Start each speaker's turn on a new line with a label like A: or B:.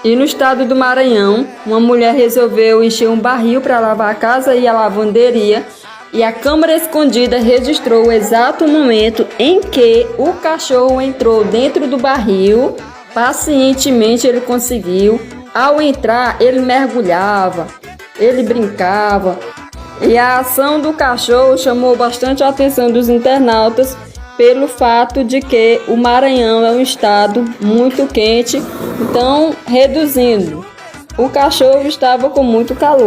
A: E no estado do Maranhão, uma mulher resolveu encher um barril para lavar a casa e a lavanderia, e a câmera escondida registrou o exato momento em que o cachorro entrou dentro do barril. Pacientemente ele conseguiu. Ao entrar, ele mergulhava, ele brincava, e a ação do cachorro chamou bastante a atenção dos internautas pelo fato de que o Maranhão é um estado muito quente, então reduzindo. O cachorro estava com muito calor.